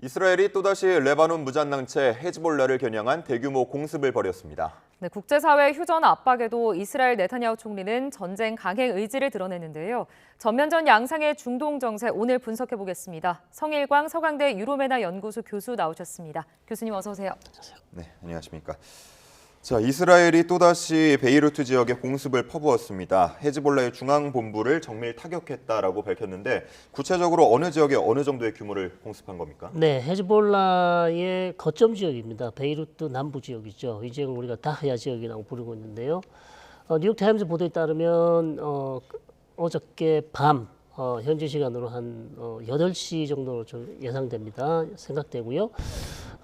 이스라엘이 또다시 레바논 무장단체 헤즈볼라를 겨냥한 대규모 공습을 벌였습니다. 네, 국제사회 휴전 압박에도 이스라엘 네타냐후 총리는 전쟁 강행 의지를 드러냈는데요. 전면전 양상의 중동 정세 오늘 분석해 보겠습니다. 성일광 서강대 유로메나 연구소 교수 나오셨습니다. 교수님 어서 오세요. 네, 안녕하십니까. 자, 이스라엘이 또다시 베이루트 지역에 공습을 퍼부었습니다. 헤즈볼라의 중앙본부를 정밀 타격했다라고 밝혔는데 구체적으로 어느 지역에 어느 정도의 규모를 공습한 겁니까? 네, 헤즈볼라의 거점 지역입니다. 베이루트 남부 지역이죠. 이 지역을 우리가 다흐야 지역이라고 부르고 있는데요. 뉴욕타임즈 보도에 따르면 어저께 밤 현지 시간으로 한 8시 정도로 좀 예상됩니다. 생각되고요.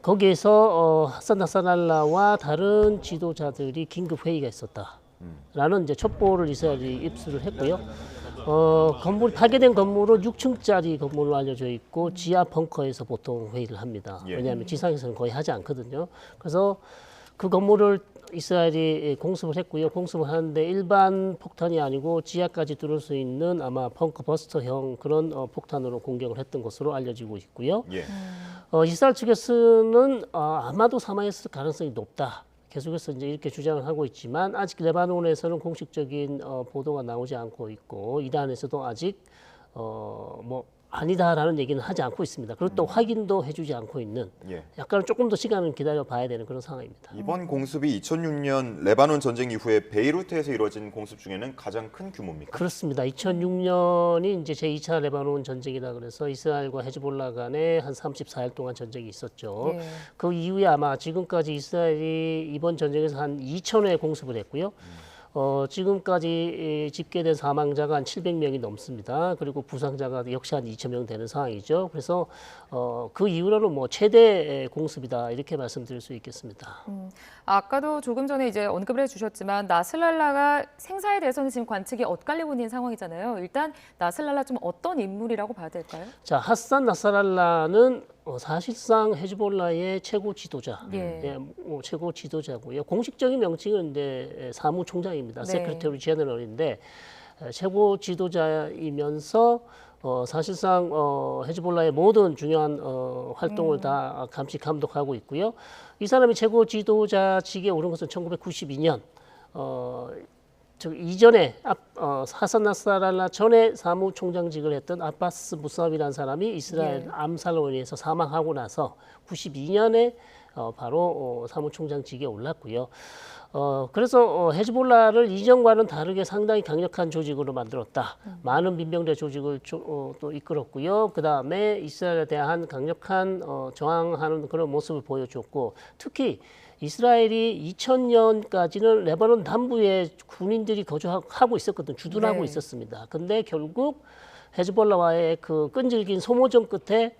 거기에서 하산 나스랄라와 다른 지도자들이 긴급 회의가 있었다라는 이제 첩보를 이스라엘이 입수를 했고요. 건물 파괴된 건물은 6층짜리 건물로 알려져 있고 지하 벙커에서 보통 회의를 합니다. 왜냐하면 지상에서는 거의 하지 않거든요. 그래서 그 건물을 이스라엘이 공습을 했고요. 공습을 하는데 일반 폭탄이 아니고 지하까지 뚫을 수 있는 아마 벙커 버스터형 그런 폭탄으로 공격을 했던 것으로 알려지고 있고요. 이스라엘 측에서는 아마도 사망했을 가능성이 높다. 계속해서 이제 이렇게 주장을 하고 있지만 아직 레바논에서는 공식적인 보도가 나오지 않고 있고 이란에서도 아직 뭐 아니다라는 얘기는 하지 않고 있습니다. 그리고 또 확인도 해주지 않고 있는 약간 조금 더 시간을 기다려 봐야 되는 그런 상황입니다. 이번 공습이 2006년 레바논 전쟁 이후에 베이루트에서 이루어진 공습 중에는 가장 큰 규모입니까? 그렇습니다. 2006년이 이제 제2차 레바논 전쟁이라 그래서 이스라엘과 헤즈볼라 간에 한 34일 동안 전쟁이 있었죠. 그 이후에 아마 지금까지 이스라엘이 이번 전쟁에서 한 2,000회 공습을 했고요. 지금까지 집계된 사망자가 한 700명이 넘습니다. 그리고 부상자가 역시 한 2,000명 되는 상황이죠. 그래서 그 이후로는 뭐 최대 공습이다 이렇게 말씀드릴 수 있겠습니다. 아까도 조금 전에 이제 언급을 해주셨지만 나스랄라가 생사에 대해서는 지금 관측이 엇갈리고 있는 상황이잖아요. 일단 나스랄라 좀 어떤 인물이라고 봐야 될까요? 자, 하산 나스랄라는 사실상 헤즈볼라의 최고 지도자, 최고 지도자고요. 공식적인 명칭은 이제 사무총장입니다. 세크레터리 제너럴인데 최고 지도자이면서 사실상 헤즈볼라의 모든 중요한 활동을 다 감시 감독하고 있고요. 이 사람이 최고 지도자직에 오른 것은 1992년. 이전에 하산 나스랄라 전에 사무총장직을 했던 아바스 무사비라는 사람이 이스라엘 암살로 인해서 사망하고 나서 92년에 바로 사무총장직에 올랐고요. 그래서 헤즈볼라를 이전과는 다르게 상당히 강력한 조직으로 만들었다. 많은 민병대 조직을 또 이끌었고요. 그 다음에 이스라엘에 대한 강력한 저항하는 그런 모습을 보여줬고 특히 이스라엘이 2000년까지는 레바논 남부에 군인들이 거주하고 있었거든, 주둔하고 있었습니다. 근데 결국 헤즈볼라와의 그 끈질긴 소모전 끝에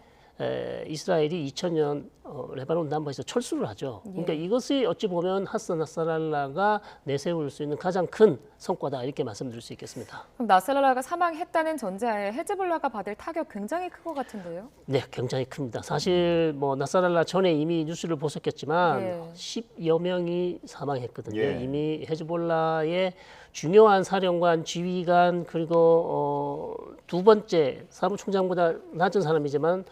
이스라엘이 2000년 레바논 남부에서 철수를 하죠. 그러니까 이것이 어찌 보면 하산 나스랄라가 내세울 수 있는 가장 큰 성과다 이렇게 말씀드릴 수 있겠습니다. 그럼 나스랄라가 사망했다는 전제하에 헤즈볼라가 받을 타격 굉장히 클 것 같은데요? 네, 굉장히 큽니다. 사실 뭐 나스랄라 전에 이미 뉴스를 보셨겠지만 10여 명이 사망했거든요. 이미 헤즈볼라의 중요한 사령관, 지휘관 그리고 두 번째 사무총장보다 낮은 사람이지만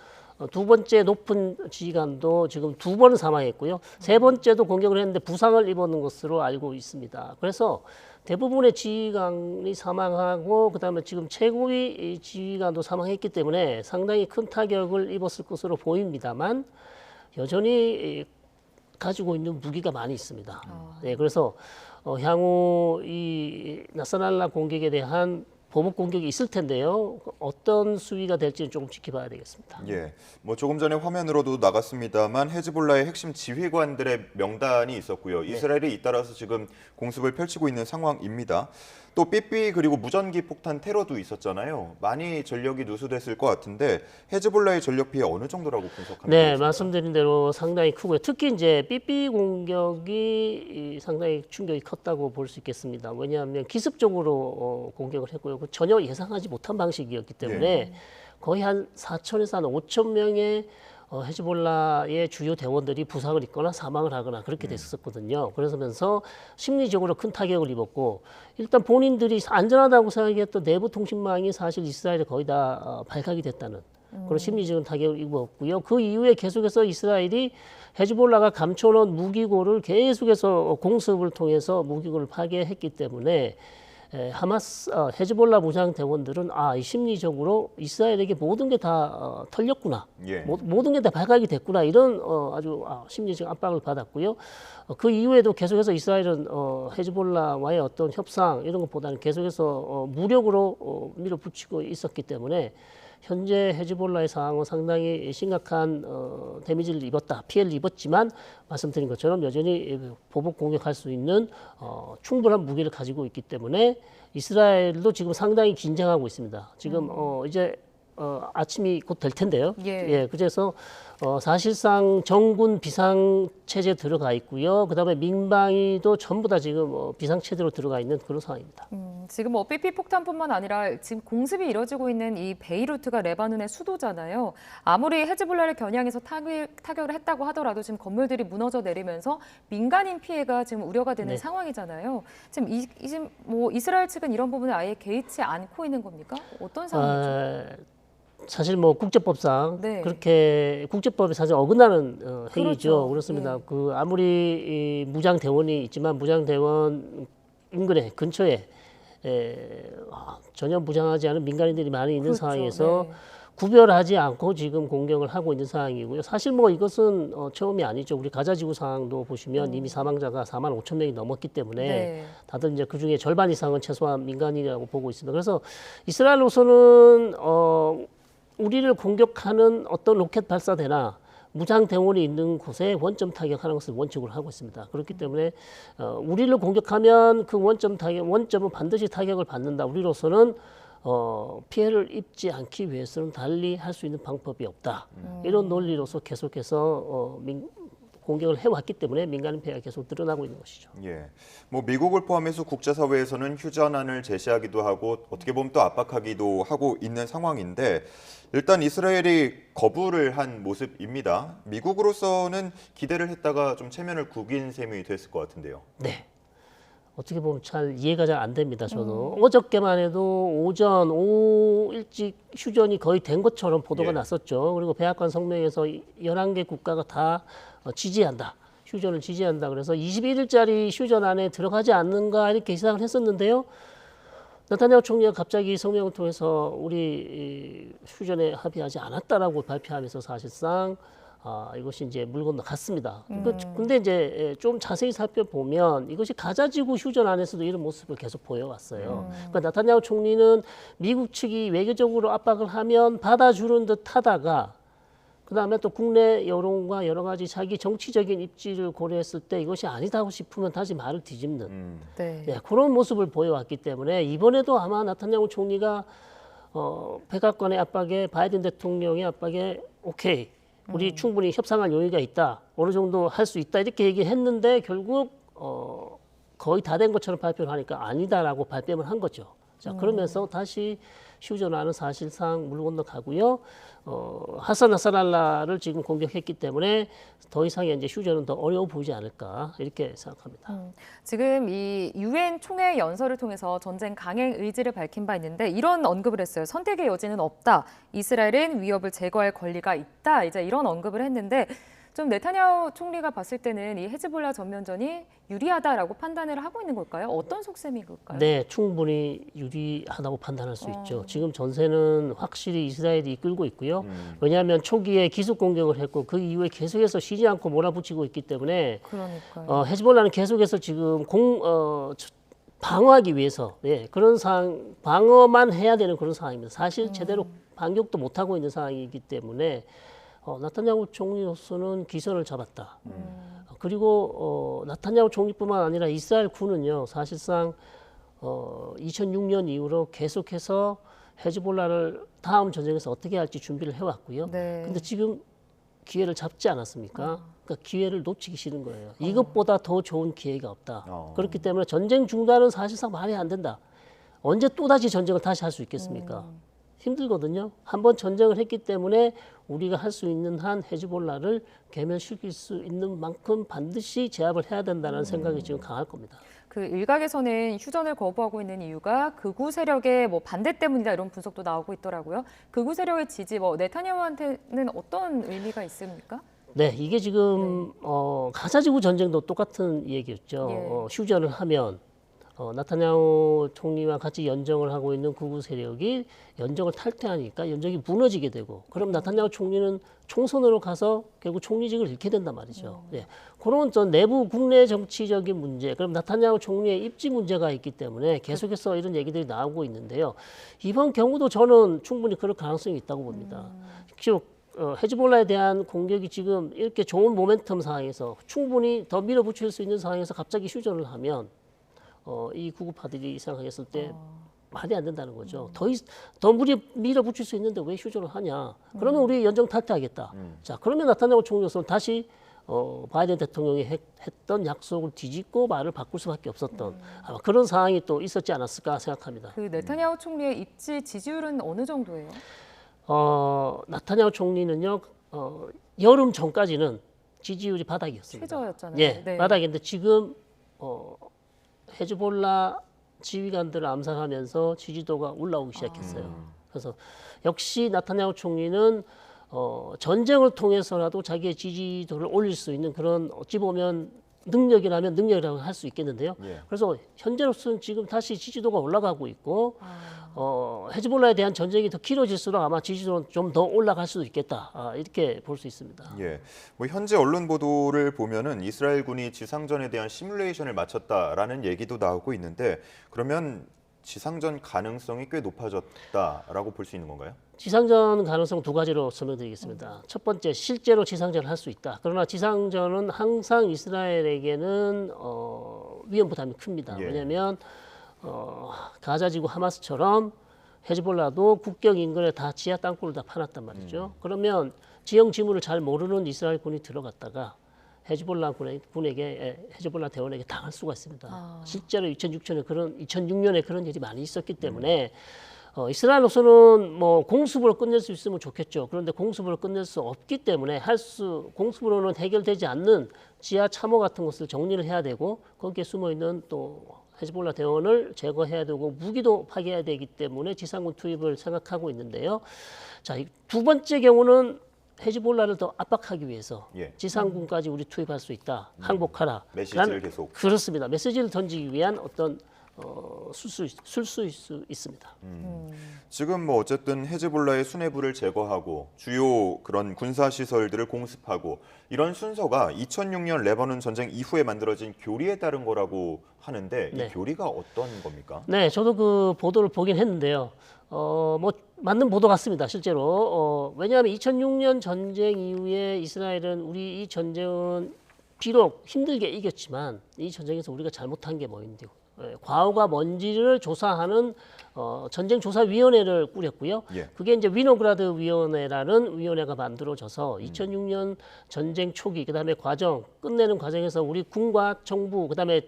두 번째 높은 지휘관도 지금 2번 사망했고요. 세 번째도 공격을 했는데 부상을 입었는 것으로 알고 있습니다. 그래서 대부분의 지휘관이 사망하고 그다음에 지금 최고위 지휘관도 사망했기 때문에 상당히 큰 타격을 입었을 것으로 보입니다만 여전히 가지고 있는 무기가 많이 있습니다. 네, 그래서 향후 이 나스랄라 공격에 대한 보복 공격이 있을 텐데요. 어떤 수위가 될지는 조금 지켜봐야 되겠습니다. 뭐 조금 전에 화면으로도 나갔습니다만 헤즈볼라의 핵심 지휘관들의 명단이 있었고요. 이스라엘이 잇따라서 지금 공습을 펼치고 있는 상황입니다. 또 삐삐 그리고 무전기 폭탄 테러도 있었잖아요. 많이 전력이 누수됐을 것 같은데 헤즈볼라의 전력 피해 어느 정도라고 분석합니까? 네, 말씀드린 대로 상당히 크고요. 특히 이제 삐삐 공격이 상당히 충격이 컸다고 볼 수 있겠습니다. 왜냐하면 기습적으로 공격을 했고요. 전혀 예상하지 못한 방식이었기 때문에 거의 한 4천에서 한 5천 명의 헤즈볼라의 주요 대원들이 부상을 입거나 사망을 하거나 그렇게 됐었거든요. 그러면서 심리적으로 큰 타격을 입었고 일단 본인들이 안전하다고 생각했던 내부 통신망이 사실 이스라엘에 거의 다 발각이 됐다는 그런 심리적인 타격을 입었고요. 그 이후에 계속해서 이스라엘이 헤즈볼라가 감춰놓은 무기고를 계속해서 공습을 통해서 무기고를 파괴했기 때문에 헤즈볼라 무장 대원들은 심리적으로 이스라엘에게 모든 게 다 털렸구나, 예. 모든 게 다 발각이 됐구나 이런 아주 심리적 압박을 받았고요. 그 이후에도 계속해서 이스라엘은 헤즈볼라와의 어떤 협상 이런 것보다는 계속해서 무력으로 밀어붙이고 있었기 때문에 현재 헤즈볼라의 상황은 상당히 심각한 데미지를 입었다, 피해를 입었지만 말씀드린 것처럼 여전히 보복 공격할 수 있는 충분한 무기를 가지고 있기 때문에 이스라엘도 지금 상당히 긴장하고 있습니다. 지금 이제 아침이 곧 될 텐데요. 예. 그래서 사실상 정군 비상 체제 들어가 있고요. 그다음에 민방위도 전부 다 지금 비상 체제로 들어가 있는 그런 상황입니다. 지금 삐삐 폭탄뿐만 아니라 지금 공습이 이뤄지고 있는 이 베이루트가 레바논의 수도잖아요. 아무리 헤즈볼라를 겨냥해서 타격을 했다고 하더라도 지금 건물들이 무너져 내리면서 민간인 피해가 지금 우려가 되는 상황이잖아요. 지금 지금 이스라엘 측은 이런 부분을 아예 개의치 않고 있는 겁니까? 어떤 상황이죠? 사실 국제법상 네. 그렇게 국제법에 사실 어긋나는 행위죠. 그렇죠. 그렇습니다. 예. 그 아무리 무장 대원이 있지만 무장 대원 인근에 근처에 전혀 무장하지 않은 민간인들이 많이 있는 그렇죠. 상황에서 네. 구별하지 않고 지금 공격을 하고 있는 상황이고요. 사실 이것은 처음이 아니죠. 우리 가자 지구 상황도 보시면 이미 사망자가 4만 5천 명이 넘었기 때문에 네. 다들 이제 그 중에 절반 이상은 최소한 민간인이라고 보고 있습니다. 그래서 이스라엘로서는 우리를 공격하는 어떤 로켓 발사대나 무장 대원이 있는 곳에 원점 타격하는 것을 원칙으로 하고 있습니다. 그렇기 때문에 우리를 공격하면 그 원점은 반드시 타격을 받는다. 우리로서는 피해를 입지 않기 위해서는 달리 할 수 있는 방법이 없다. 이런 논리로서 계속해서 공격을 해왔기 때문에 민간인 피해가 계속 늘어나고 있는 것이죠. 예, 미국을 포함해서 국제사회에서는 휴전안을 제시하기도 하고 어떻게 보면 또 압박하기도 하고 있는 상황인데 일단 이스라엘이 거부를 한 모습입니다. 미국으로서는 기대를 했다가 좀 체면을 구긴 셈이 됐을 것 같은데요. 네. 어떻게 보면 잘 이해가 잘 안 됩니다. 저도 어저께만 해도 오후 일찍 휴전이 거의 된 것처럼 보도가 예. 났었죠. 그리고 백악관 성명에서 11개 국가가 다 지지한다. 휴전을 지지한다. 그래서 21일짜리 휴전 안에 들어가지 않는가 이렇게 예상을 했었는데요. 네타냐후 총리가 갑자기 성명을 통해서 우리 휴전에 합의하지 않았다라고 발표하면서 사실상 이것이 이제 물 건너갔습니다. 근데 이제 좀 자세히 살펴보면 이것이 가자지구 휴전 안에서도 이런 모습을 계속 보여왔어요. 그러니까 네타냐후 총리는 미국 측이 외교적으로 압박을 하면 받아주는 듯 하다가 그다음에 또 국내 여론과 여러 가지 자기 정치적인 입지를 고려했을 때 이것이 아니다고 싶으면 다시 말을 뒤집는 네. 그런 모습을 보여왔기 때문에 이번에도 아마 네타냐후 총리가 백악관의 압박에 바이든 대통령의 압박에 오케이 우리 충분히 협상할 여유가 있다 어느 정도 할 수 있다 이렇게 얘기했는데 결국 거의 다 된 것처럼 발표를 하니까 아니다라고 발뺌을 한 거죠. 자 그러면서 다시 휴전안은 사실상 물 건너가고요. 하산 나스랄라를 지금 공격했기 때문에 더 이상의 이제 휴전은 더 어려워 보이지 않을까 이렇게 생각합니다. 지금 이 유엔 총회 연설을 통해서 전쟁 강행 의지를 밝힌 바 있는데 이런 언급을 했어요. 선택의 여지는 없다. 이스라엘은 위협을 제거할 권리가 있다. 이제 이런 언급을 했는데 좀 네타냐후 총리가 봤을 때는 이 헤즈볼라 전면전이 유리하다라고 판단을 하고 있는 걸까요? 어떤 속셈이 걸까요? 네, 충분히 유리하다고 판단할 수 있죠. 지금 전세는 확실히 이스라엘이 이끌고 있고요. 왜냐하면 초기에 기습 공격을 했고 그 이후에 계속해서 쉬지 않고 몰아붙이고 있기 때문에 그러니까요. 헤즈볼라는 계속해서 지금 방어하기 위해서 그런 방어만 해야 되는 그런 상황입니다. 사실 제대로 반격도 못 하고 있는 상황이기 때문에 네타냐후 총리로서는 기선을 잡았다. 그리고 네타냐후 총리뿐만 아니라 이스라엘 군은요 사실상 2006년 이후로 계속해서 헤즈볼라를 다음 전쟁에서 어떻게 할지 준비를 해왔고요. 네. 근데 지금 기회를 잡지 않았습니까? 그러니까 기회를 놓치기 싫은 거예요. 이것보다 더 좋은 기회가 없다. 그렇기 때문에 전쟁 중단은 사실상 말이 안 된다. 언제 또다시 전쟁을 다시 할 수 있겠습니까? 힘들거든요. 한번 전쟁을 했기 때문에 우리가 할 수 있는 한 헤즈볼라를 괴멸시킬 수 있는 만큼 반드시 제압을 해야 된다는 생각이 지금 강할 겁니다. 그 일각에서는 휴전을 거부하고 있는 이유가 극우 세력의 뭐 반대 때문이다 이런 분석도 나오고 있더라고요. 극우 세력의 지지, 뭐 네타냐후한테는 어떤 의미가 있습니까? 네, 이게 지금 가자지구 전쟁도 똑같은 얘기였죠. 예. 휴전을 하면 나타냐후 총리와 같이 연정을 하고 있는 극우 세력이 연정을 탈퇴하니까 연정이 무너지게 되고, 그럼 나타냐후 총리는 총선으로 가서 결국 총리직을 잃게 된단 말이죠. 예. 그런 전 내부 국내 정치적인 문제, 그럼 나타냐후 총리의 입지 문제가 있기 때문에 계속해서 이런 얘기들이 나오고 있는데요. 이번 경우도 저는 충분히 그럴 가능성이 있다고 봅니다. 즉 헤즈볼라에 대한 공격이 지금 이렇게 좋은 모멘텀 상황에서 충분히 더 밀어붙일 수 있는 상황에서 갑자기 휴전을 하면 이 구구파들이 생각했을 때 말이 안 된다는 거죠. 더 밀어붙일 수 있는데 왜 휴전을 하냐? 그러면 우리 연정 탈퇴하겠다. 자, 그러면 나타나고 총리로서는 다시 바이든 대통령이 했던 약속을 뒤집고 말을 바꿀 수밖에 없었던 아마 그런 상황이 또 있었지 않았을까 생각합니다. 그 네타냐후 총리의 입지 지지율은 어느 정도예요? 나타냐후 총리는요, 여름 전까지는 지지율이 바닥이었습니다. 최저였잖아요. 예, 네. 바닥인데 지금 헤즈볼라 지휘관들을 암살하면서 지지도가 올라오기 시작했어요. 그래서 역시 나타냐후 총리는 전쟁을 통해서라도 자기의 지지도를 올릴 수 있는 그런 어찌 보면 능력이라면 능력이라고 할 수 있겠는데요. 예. 그래서 현재로서는 지금 다시 지지도가 올라가고 있고 헤즈볼라에 대한 전쟁이 더 길어질수록 아마 지지도는 좀 더 올라갈 수도 있겠다. 이렇게 볼 수 있습니다. 예, 뭐 현재 언론 보도를 보면은 이스라엘군이 지상전에 대한 시뮬레이션을 마쳤다라는 얘기도 나오고 있는데, 그러면 지상전 가능성이 꽤 높아졌다라고 볼 수 있는 건가요? 지상전 가능성 두 가지로 설명드리겠습니다. 첫 번째, 실제로 지상전을 할 수 있다. 그러나 지상전은 항상 이스라엘에게는 위험 부담이 큽니다. 예. 왜냐하면 가자지구 하마스처럼 헤즈볼라도 국경 인근에 다 지하 땅굴을 다 파놨단 말이죠. 그러면 지형 지물을 잘 모르는 이스라엘 군이 들어갔다가 헤즈볼라 헤즈볼라 대원에게 당할 수가 있습니다. 실제로 2006년에 그런 일이 많이 있었기 때문에 이스라엘로서는 뭐 공습으로 끝낼 수 있으면 좋겠죠. 그런데 공습으로 끝낼 수 없기 때문에 공습으로는 해결되지 않는 지하 참호 같은 것을 정리를 해야 되고, 거기에 숨어 있는 또 헤즈볼라 대원을 제거해야 되고 무기도 파괴해야 되기 때문에 지상군 투입을 생각하고 있는데요. 자, 두 번째 경우는 헤즈볼라를 더 압박하기 위해서 예. 지상군까지 우리 투입할 수 있다. 항복하라. 메시지를 계속. 그렇습니다. 메시지를 던지기 위한 어떤 술수일 수 있습니다. 지금 뭐 어쨌든 헤즈볼라의 수뇌부를 제거하고 주요 그런 군사 시설들을 공습하고 이런 순서가 2006년 레바논 전쟁 이후에 만들어진 교리에 따른 거라고 하는데, 네. 이 교리가 어떤 겁니까? 네, 저도 그 보도를 보긴 했는데요. 뭐 맞는 보도 같습니다. 실제로 왜냐하면 2006년 전쟁 이후에 이스라엘은 우리 이 전쟁은 비록 힘들게 이겼지만 이 전쟁에서 우리가 잘못한 게 뭐인데요. 과오가 뭔지를 조사하는 전쟁조사위원회를 꾸렸고요. 예. 그게 이제 위노그라드 위원회라는 위원회가 만들어져서 2006년 전쟁 초기, 그다음에 과정, 끝내는 과정에서 우리 군과 정부, 그다음에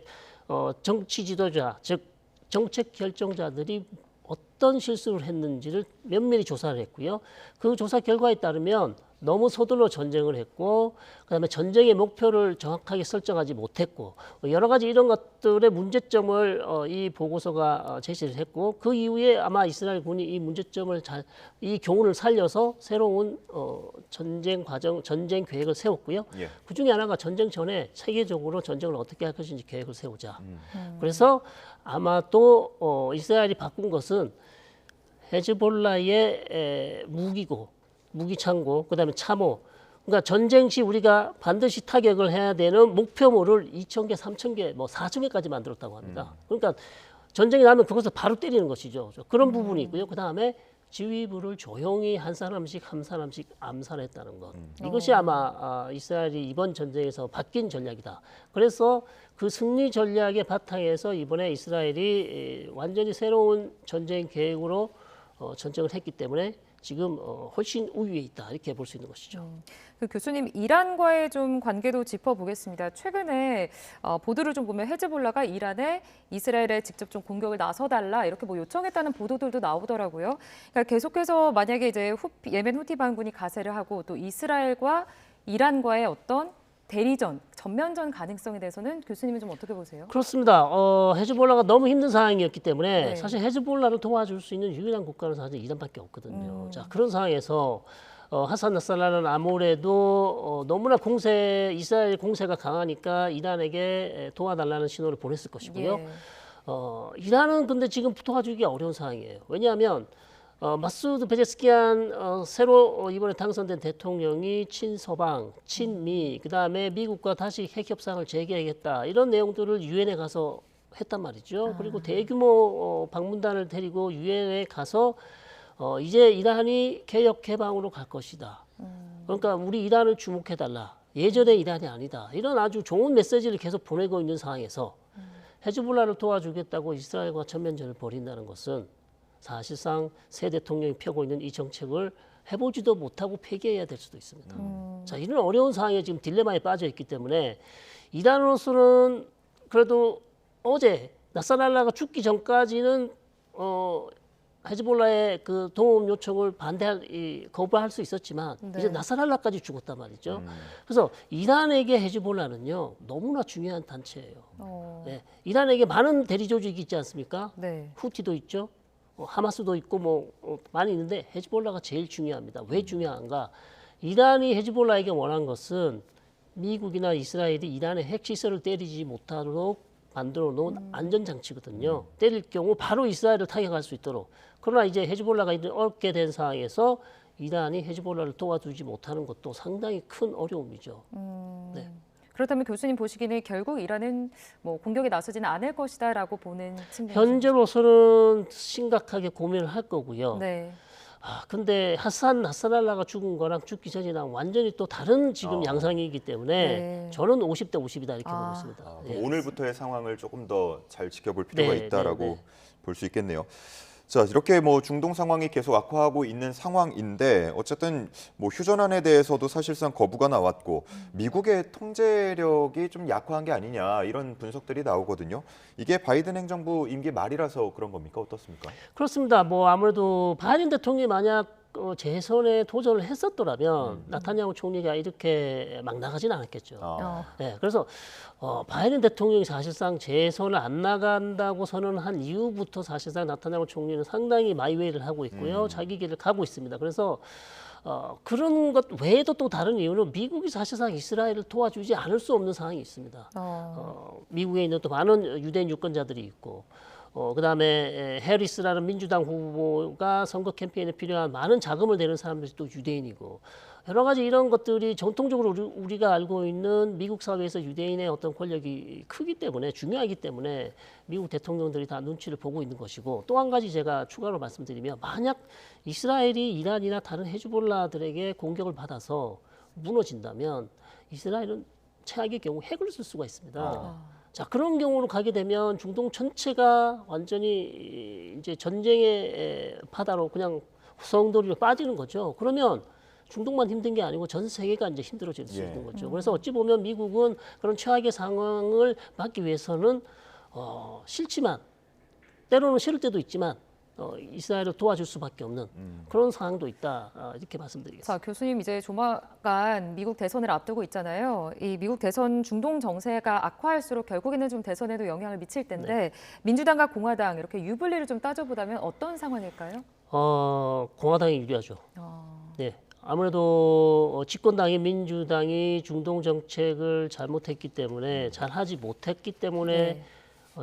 정치 지도자, 즉 정책 결정자들이 어떤 실수를 했는지를 면밀히 조사를 했고요. 그 조사 결과에 따르면 너무 서둘러 전쟁을 했고, 그다음에 전쟁의 목표를 정확하게 설정하지 못했고, 여러 가지 이런 것들의 문제점을 이 보고서가 제시를 했고, 그 이후에 아마 이스라엘 군이 이 문제점을 이 교훈을 살려서 새로운 전쟁 과정, 전쟁 계획을 세웠고요. 예. 그 중에 하나가 전쟁 전에 세계적으로 전쟁을 어떻게 할 것인지 계획을 세우자. 그래서 아마 또 이스라엘이 바꾼 것은 헤즈볼라의 무기 창고, 그다음에 참호. 그러니까 전쟁 시 우리가 반드시 타격을 해야 되는 목표물을 2,000개, 3,000개, 뭐 4,000개까지 만들었다고 합니다. 그러니까 전쟁이 나면 그것을 바로 때리는 것이죠. 그런 부분이 있고요. 그다음에 지휘부를 조용히 한 사람씩 암살했다는 것. 이것이 아마 이스라엘이 이번 전쟁에서 바뀐 전략이다. 그래서 그 승리 전략의 바탕에서 이번에 이스라엘이 완전히 새로운 전쟁 계획으로 전쟁을 했기 때문에 지금 훨씬 우위에 있다, 이렇게 볼 수 있는 것이죠. 그 교수님, 이란과의 좀 관계도 짚어보겠습니다. 최근에 보도를 좀 보면 헤즈볼라가 이란에 이스라엘에 직접 좀 공격을 나서달라 이렇게 뭐 요청했다는 보도들도 나오더라고요. 그러니까 계속해서 만약에 이제 예멘 후티 반군이 가세를 하고 또 이스라엘과 이란과의 어떤 대리전, 전면전 가능성에 대해서는 교수님은 좀 어떻게 보세요? 그렇습니다. 헤즈볼라가 너무 힘든 상황이었기 때문에 네. 사실 헤즈볼라를 도와줄 수 있는 유일한 국가는 사실 이란밖에 없거든요. 자, 그런 상황에서 하산 나스랄라는 아무래도 너무나 이스라엘 공세가 강하니까 이란에게 도와달라는 신호를 보냈을 것이고요. 예. 이란은 근데 지금 도와주기 어려운 상황이에요. 왜냐하면 마수드 베제스키안 새로 이번에 당선된 대통령이 친서방, 친미, 그다음에 미국과 다시 핵 협상을 재개하겠다 이런 내용들을 유엔에 가서 했단 말이죠. 그리고 대규모 방문단을 데리고 유엔에 가서 이제 이란이 개혁 개방으로 갈 것이다. 그러니까 우리 이란을 주목해달라. 예전의 이란이 아니다. 이런 아주 좋은 메시지를 계속 보내고 있는 상황에서 헤즈볼라를 도와주겠다고 이스라엘과 전면전을 벌인다는 것은 사실상 새 대통령이 펴고 있는 이 정책을 해보지도 못하고 폐기해야 될 수도 있습니다. 자, 이런 어려운 상황에 지금 딜레마에 빠져 있기 때문에 이란으로서는 그래도 어제 나스랄라가 죽기 전까지는 헤즈볼라의 그 도움 요청을 거부할 수 있었지만 네. 이제 나스랄라까지 죽었단 말이죠. 그래서 이란에게 헤즈볼라는요 너무나 중요한 단체예요. 네, 이란에게 많은 대리 조직이 있지 않습니까? 네. 후티도 있죠. 하마스도 있고 많이 있는데 헤즈볼라가 제일 중요합니다. 왜 중요한가? 이란이 헤즈볼라에게 원한 것은 미국이나 이스라엘이 이란의 핵시설을 때리지 못하도록 만들어 놓은 안전장치거든요. 때릴 경우 바로 이스라엘을 타격할 수 있도록. 그러나 이제 헤즈볼라가 어렵게 된 상황에서 이란이 헤즈볼라를 도와주지 못하는 것도 상당히 큰 어려움이죠. 네. 그렇다면 교수님 보시기에는 결국 이란은 뭐 공격에 나서지는 않을 것이다라고 보는 측면이 현재로서는 심각하게 고민을 할 거고요. 네. 근데 하산 나스랄라가 죽은 거랑 죽기 전이랑 완전히 또 다른 지금 양상이기 때문에 네. 저는 50대 50이다 이렇게 보고 있습니다. 그럼 예. 오늘부터의 상황을 조금 더 잘 지켜볼 필요가 네, 있다라고 네, 네. 볼 수 있겠네요. 자, 이렇게 뭐 중동 상황이 계속 악화하고 있는 상황인데 어쨌든 뭐 휴전안에 대해서도 사실상 거부가 나왔고 미국의 통제력이 좀 약화한 게 아니냐 이런 분석들이 나오거든요. 이게 바이든 행정부 임기 말이라서 그런 겁니까? 어떻습니까? 그렇습니다. 뭐 아무래도 바이든 대통령이 만약 재선에 도전을 했었더라면 나타냐후 총리가 이렇게 막 나가지는 않았겠죠. 네, 그래서 바이든 대통령이 사실상 재선을 안 나간다고 선언한 이후부터 사실상 나타냐후 총리는 상당히 마이웨이를 하고 있고요. 자기 길을 가고 있습니다. 그래서 그런 것 외에도 또 다른 이유는 미국이 사실상 이스라엘을 도와주지 않을 수 없는 상황이 있습니다. 미국에 있는 또 많은 유대인 유권자들이 있고 그다음에 해리스라는 민주당 후보가 선거 캠페인에 필요한 많은 자금을 내는 사람들이 또 유대인이고 여러 가지 이런 것들이 전통적으로 우리가 알고 있는 미국 사회에서 유대인의 어떤 권력이 크기 때문에 중요하기 때문에 미국 대통령들이 다 눈치를 보고 있는 것이고 또 한 가지 제가 추가로 말씀드리면 만약 이스라엘이 이란이나 다른 헤즈볼라들에게 공격을 받아서 무너진다면 이스라엘은 최악의 경우 핵을 쓸 수가 있습니다. 자, 그런 경우로 가게 되면 중동 전체가 완전히 이제 전쟁의 바다로 그냥 후성돌이로 빠지는 거죠. 그러면 중동만 힘든 게 아니고 전 세계가 이제 힘들어질 수 있는 거죠. 그래서 어찌 보면 미국은 그런 최악의 상황을 막기 위해서는 싫지만 때로는 싫을 때도 있지만 이스라엘을 도와줄 수밖에 없는 그런 상황도 있다 이렇게 말씀드리겠습니다. 자, 교수님 이제 조만간 미국 대선을 앞두고 있잖아요. 이 미국 대선 중동 정세가 악화할수록 결국에는 좀 대선에도 영향을 미칠 텐데 네. 민주당과 공화당 이렇게 유불리를 좀 따져보자면 어떤 상황일까요? 공화당이 유리하죠. 네. 아무래도 집권당인 민주당이 중동 정책을 잘못했기 때문에 잘하지 못했기 때문에 네.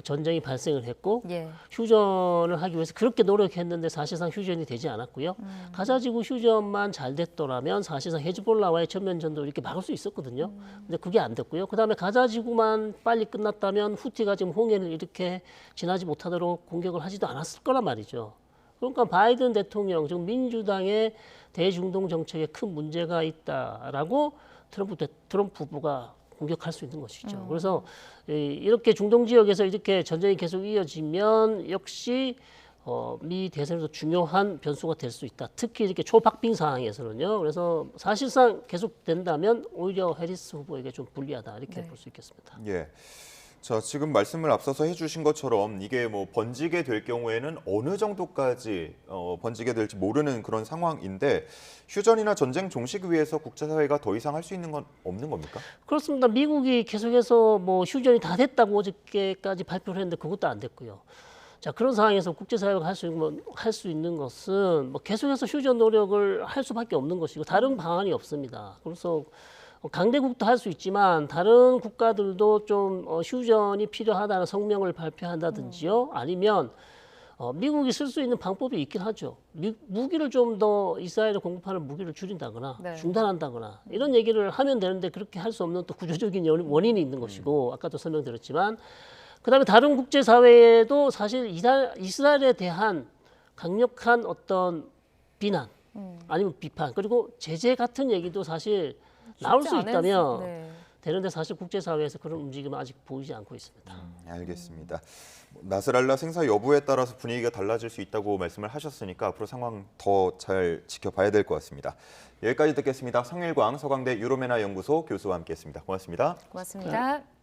전쟁이 발생을 했고 예. 휴전을 하기 위해서 그렇게 노력했는데 사실상 휴전이 되지 않았고요. 가자지구 휴전만 잘 됐더라면 사실상 헤즈볼라와의 전면전도 이렇게 막을 수 있었거든요. 근데 그게 안 됐고요. 그다음에 가자지구만 빨리 끝났다면 후티가 지금 홍해를 이렇게 지나지 못하도록 공격을 하지도 않았을 거란 말이죠. 그러니까 바이든 대통령, 즉 민주당의 대중동 정책에 큰 문제가 있다라고 트럼프 후보가 공격할 수 있는 것이죠. 그래서 이렇게 중동 지역에서 이렇게 전쟁이 계속 이어지면 역시 미 대선에서 중요한 변수가 될 수 있다. 특히 이렇게 초박빙 상황에서는요. 그래서 사실상 계속 된다면 오히려 해리스 후보에게 좀 불리하다 이렇게 볼 수 있겠습니다. 예. 자, 지금 말씀을 앞서서 해주신 것처럼 이게 뭐 번지게 될 경우에는 어느 정도까지 번지게 될지 모르는 그런 상황인데 휴전이나 전쟁 종식을 위해서 국제사회가 더 이상 할 수 있는 건 없는 겁니까? 그렇습니다. 미국이 계속해서 뭐 휴전이 다 됐다고 어저께까지 발표를 했는데 그것도 안 됐고요. 자, 그런 상황에서 국제사회가 할 수 있는 것은 뭐 계속해서 휴전 노력을 할 수밖에 없는 것이고 다른 방안이 없습니다. 그래서 강대국도 할 수 있지만 다른 국가들도 좀 휴전이 필요하다는 성명을 발표한다든지요. 아니면 미국이 쓸 수 있는 방법이 있긴 하죠. 무기를 좀 더 이스라엘에 공급하는 무기를 줄인다거나 네. 중단한다거나 이런 얘기를 하면 되는데 그렇게 할 수 없는 또 구조적인 원인이 있는 것이고 아까도 설명드렸지만 그다음에 다른 국제사회에도 사실 이스라엘에 대한 강력한 어떤 비난 아니면 비판 그리고 제재 같은 얘기도 사실 나올 수 쉽지 있다면 네. 되는데 사실 국제사회에서 그런 움직임은 아직 보이지 않고 있습니다. 알겠습니다. 나스랄라 생사 여부에 따라서 분위기가 달라질 수 있다고 말씀을 하셨으니까 앞으로 상황 더 잘 지켜봐야 될 것 같습니다. 여기까지 듣겠습니다. 성일광 서강대 유로메나 연구소 교수와 함께했습니다. 고맙습니다. 고맙습니다.